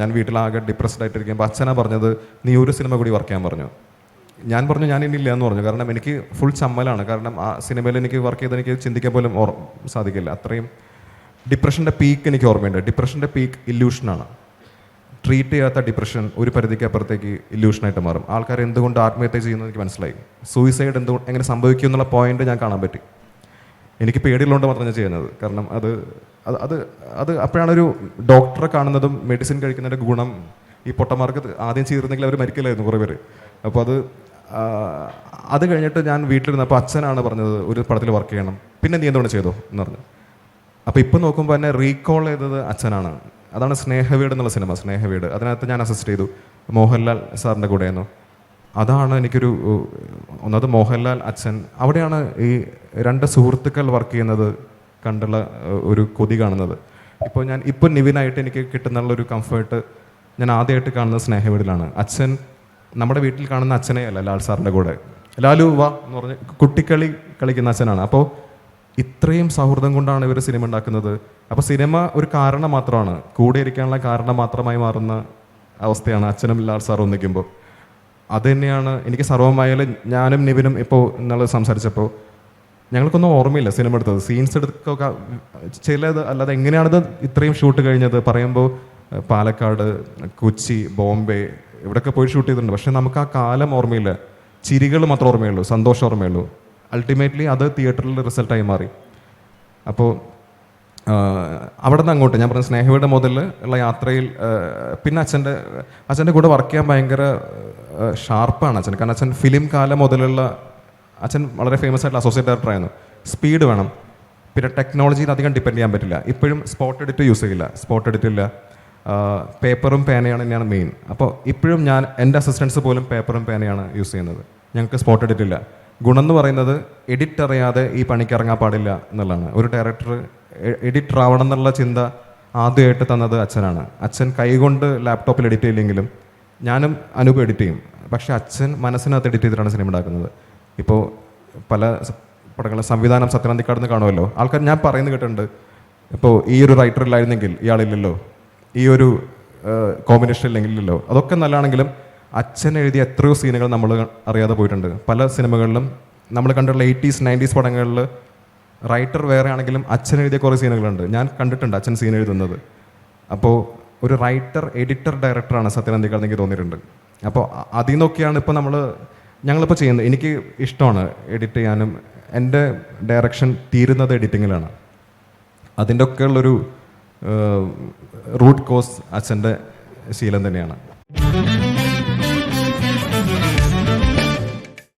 ഞാൻ വീട്ടിലാകെ ഡിപ്രസ്ഡ് ആയിട്ടിരിക്കുമ്പോൾ അച്ഛനാ പറഞ്ഞത്, നീ ഒരു സിനിമ കൂടി വർക്ക് ചെയ്യാൻ പറഞ്ഞു. ഞാൻ പറഞ്ഞു ഞാൻ ഇനിയില്ല എന്ന് പറഞ്ഞു. കാരണം എനിക്ക് ഫുൾ ചമ്മലാണ്. കാരണം ആ സിനിമയിൽ എനിക്ക് വർക്ക് ചെയ്ത് എനിക്ക് ചിന്തിക്കാൻ പോലും സാധിക്കില്ല. അത്രയും ഡിപ്രഷൻ്റെ പീക്ക് എനിക്ക് ഓർമ്മയുണ്ട്. ഡിപ്രഷൻ്റെ പീക്ക് ഇല്യൂഷനാണ്. ട്രീറ്റ് ചെയ്യാത്ത ഡിപ്രഷൻ ഒരു പരിധിക്ക് അപ്പുറത്തേക്ക് ഇല്യൂഷനായിട്ട് മാറും. ആൾക്കാർ എന്തുകൊണ്ട് ആത്മഹത്യ ചെയ്യുന്നത് എനിക്ക് മനസ്സിലായി. സൂയിസൈഡ് എങ്ങനെ സംഭവിക്കും എന്നുള്ള പോയിന്റ് ഞാൻ കാണാൻ പറ്റി. എനിക്ക് പേടിയുള്ളതുകൊണ്ട് മാത്രം ഞാൻ ചെയ്യുന്നത്. കാരണം അത് അത് അത് അപ്പോഴാണ് ഒരു ഡോക്ടറെ കാണുന്നതും മെഡിസിൻ കഴിക്കുന്നതിൻ്റെ ഗുണം. ഈ പൊട്ടന്മാർക്ക് ആദ്യം ചെയ്തിരുന്നെങ്കിൽ അവർ മരിക്കില്ലായിരുന്നു കുറേ പേര്. അപ്പോൾ അത് കഴിഞ്ഞിട്ട് ഞാൻ വീട്ടിലിരുന്നപ്പോൾ അച്ഛനാണ് പറഞ്ഞത് ഒരു പടത്തിൽ വർക്ക് ചെയ്യണം, പിന്നെ നീ എന്തുകൊണ്ട് ചെയ്തോ എന്ന് പറഞ്ഞു. അപ്പോൾ ഇപ്പം നോക്കുമ്പോൾ എന്നെ റീകോൾ ചെയ്തത് അച്ഛനാണ്. അതാണ് സ്നേഹവീട് എന്നുള്ള സിനിമ. സ്നേഹവീട് അതിനകത്ത് ഞാൻ അസിസ്റ്റ് ചെയ്തു. മോഹൻലാൽ സാറിൻ്റെ കൂടെയായിരുന്നു. അതാണ് എനിക്കൊരു ഒന്നത് മോഹൻലാൽ അച്ഛൻ. അവിടെയാണ് ഈ രണ്ട് സുഹൃത്തുക്കൾ വർക്ക് ചെയ്യുന്നത് കണ്ടുള്ള ഒരു കൊതി കാണുന്നത്. ഇപ്പോൾ നിവിനായിട്ട് എനിക്ക് കിട്ടുന്നുള്ളൊരു കംഫേർട്ട് ഞാൻ ആദ്യമായിട്ട് കാണുന്നത് സ്നേഹവീടിലാണ്. അച്ഛൻ നമ്മുടെ വീട്ടിൽ കാണുന്ന അച്ഛനെ അല്ല, ലാൽ സാറിൻ്റെ കൂടെ ലാലു വാ എന്ന് പറഞ്ഞ് കുട്ടിക്കളി കളിക്കുന്ന അച്ഛനാണ്. അപ്പോൾ ഇത്രയും സൗഹൃദം കൊണ്ടാണ് ഇവർ സിനിമ ഉണ്ടാക്കുന്നത്. അപ്പോൾ സിനിമ ഒരു കാരണം മാത്രമാണ്, കൂടെ ഇരിക്കാനുള്ള കാരണം മാത്രമായി മാറുന്ന അവസ്ഥയാണ് അച്ഛനും ലാൽ സാറും ഒന്നിക്കുമ്പോൾ. അത് തന്നെയാണ് എനിക്ക് സർവ്വമായാലും. ഞാനും നിവിനും ഇപ്പോൾ ഇന്നലെ സംസാരിച്ചപ്പോൾ ഞങ്ങൾക്കൊന്നും ഓർമ്മയില്ല സിനിമ എടുത്തത്, സീൻസ് എടുക്കൊക്കെ ചിലത്, അല്ലാതെ എങ്ങനെയാണിത് ഇത്രയും ഷൂട്ട് കഴിഞ്ഞത് പറയുമ്പോൾ പാലക്കാട്, കൊച്ചി, ബോംബെ ഇവിടെയൊക്കെ പോയി ഷൂട്ട് ചെയ്തിട്ടുണ്ട്. പക്ഷെ നമുക്ക് ആ കാലം ഓർമ്മയില്ല. ചിരികൾ മാത്രം ഓർമ്മയുള്ളൂ, സന്തോഷം ഓർമ്മയുള്ളൂ. അൾട്ടിമേറ്റ്ലി അത് തിയേറ്ററിൽ റിസൾട്ടായി മാറി. അപ്പോൾ അവിടെ നിന്ന് അങ്ങോട്ട് ഞാൻ പറഞ്ഞ സ്നേഹയുടെ മുതൽ ഉള്ള യാത്രയിൽ പിന്നെ അച്ഛൻ്റെ കൂടെ വർക്ക് ചെയ്യാൻ ഭയങ്കര ഷാർപ്പാണ് അച്ഛൻ. കാരണം അച്ഛൻ ഫിലിം കാലം മുതലുള്ള അച്ഛൻ വളരെ ഫേമസ് ആയിട്ടുള്ള അസോസിയേറ്റ് ഡയറക്ടറായിരുന്നു. സ്പീഡ് വേണം, പിന്നെ ടെക്നോളജിയിൽ അധികം ഡിപ്പെൻഡ് ചെയ്യാൻ പറ്റില്ല. ഇപ്പോഴും സ്പോട്ട് എഡിറ്റ് യൂസ് ചെയ്യില്ല, സ്പോട്ട് എഡിറ്റ് ഇല്ല, പേപ്പറും പേനയാണ് തന്നെയാണ് മെയിൻ. അപ്പോൾ ഇപ്പോഴും എൻ്റെ അസിസ്റ്റൻസ് പോലും പേപ്പറും പേനയാണ് യൂസ് ചെയ്യുന്നത്. ഞങ്ങൾക്ക് സ്പോട്ട് എഡിറ്റ് ഇല്ല. ഗുണം എന്ന് പറയുന്നത് എഡിറ്റ് അറിയാതെ ഈ പണിക്ക് ഇറങ്ങാൻ പാടില്ല എന്നുള്ളതാണ്. ഒരു ഡയറക്ടർ എഡിറ്റർ ആവണം എന്നുള്ള ചിന്ത ആദ്യമായിട്ട് തന്നത് അച്ഛനാണ്. അച്ഛൻ കൈകൊണ്ട് ലാപ്ടോപ്പിൽ എഡിറ്റ് ചെയ്യില്ലെങ്കിലും ഞാനും അനൂപ് എഡിറ്റ് ചെയ്യും. പക്ഷേ അച്ഛൻ മനസ്സിനകത്ത് എഡിറ്റ് ചെയ്തിട്ടാണ് സിനിമ ഉണ്ടാക്കുന്നത്. ഇപ്പോൾ പല പടങ്ങളും സംവിധാനം സത്യനന്ദിക്കാട് നിന്ന് കാണുമല്ലോ ആൾക്കാർ. ഞാൻ പറയുന്നത് കേട്ടിട്ടുണ്ട്, ഇപ്പോൾ ഈ ഒരു റൈറ്റർ ഇല്ലായിരുന്നെങ്കിൽ ഇയാളില്ലല്ലോ, ഈ ഒരു കോമ്പിനേഷൻ ഇല്ലെങ്കിലല്ലോ. അതൊക്കെ നല്ലതാണെങ്കിലും അച്ഛൻ എഴുതിയ എത്രയോ സീനുകൾ നമ്മൾ അറിയാതെ പോയിട്ടുണ്ട്. പല സിനിമകളിലും നമ്മൾ കണ്ടുള്ള 80s 90s പടങ്ങളിൽ റൈറ്റർ വേറെ ആണെങ്കിലും അച്ഛൻ എഴുതിയ കുറേ സീനുകളുണ്ട്. ഞാൻ കണ്ടിട്ടുണ്ട് അച്ഛൻ സീൻ എഴുതുന്നത്. അപ്പോൾ ഒരു റൈറ്റർ, എഡിറ്റർ, ഡയറക്ടറാണ് സത്യനന്ദിക്കാട് എനിക്ക് തോന്നിയിട്ടുണ്ട്. അപ്പോൾ അതിൽ നിന്നൊക്കെയാണ് ഇപ്പോൾ ഞങ്ങളിപ്പോൾ ചെയ്യുന്നത്. എനിക്ക് ഇഷ്ടമാണ് എഡിറ്റ് ചെയ്യാനും. എൻ്റെ ഡയറക്ഷൻ തീരുന്നത് എഡിറ്റിങ്ങിലാണ്. അതിൻ്റെ ഒക്കെ ഉള്ളൊരു റൂട്ട് കോസ് അച്ഛൻ്റെ ശീലം തന്നെയാണ്.